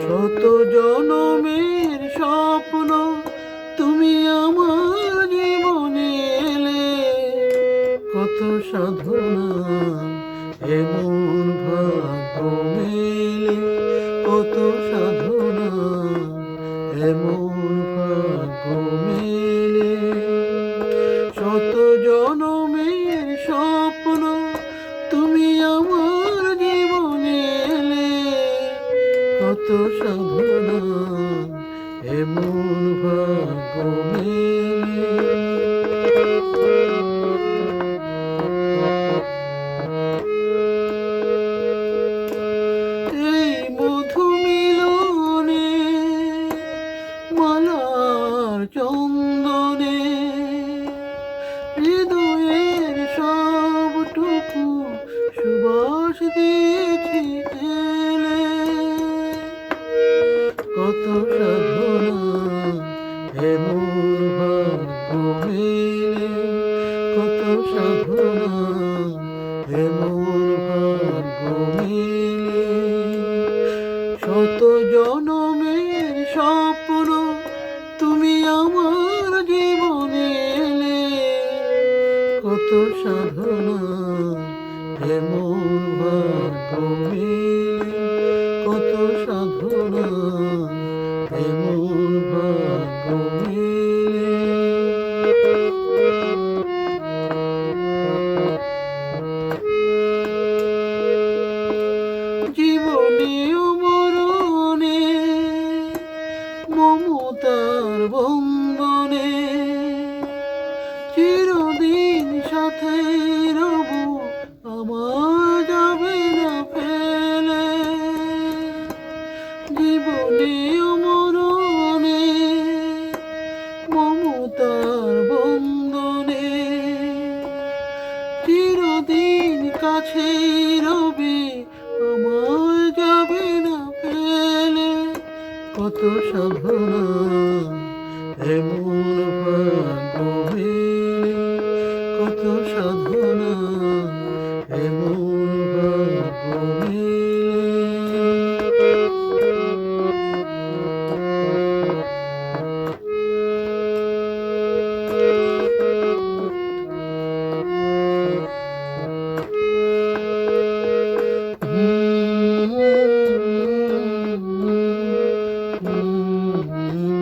শত জনমের স্বপ্ন তুমি আমার জীবনে এলে, কত সাধনা এমন ভাগ্য মেলে, কত সাধনা এমন ভাগ্য মেলে। শত জনমের স্বপ্ন তুমি আমার জীবনে এলে, কত সাধনা এমন ভাগ্য মেলে। এই মধু মিলনে মালার চন্দনে হৃদয়ের সবটুকু সুবাস দিয়েছি এলে, কত সাধনা এমন ভাগ্য মেলে, কত সাধনা এমন ভাগ্য মেলে। শত জনমের স্বপ্ন তুমি আমার জীবনে এলে, কত সাধনা এমন ভাগ্য মেলে, কত সাধনা এমন ভাগ্য মেলে। জীবনে ও মরণে মমতার বন্ধনে চিরদিন সাথে রব আমার যাবে না ফেলে। জীবনে ও মরণে মমতার বন্ধনে চিরদিন কাছে রবে আমার যাবে না ফেলে, কত সাধনা এমন ভাগ্য মেলে, কত সাধনা এমন ভাগ্য মেলে। Mm-hmm.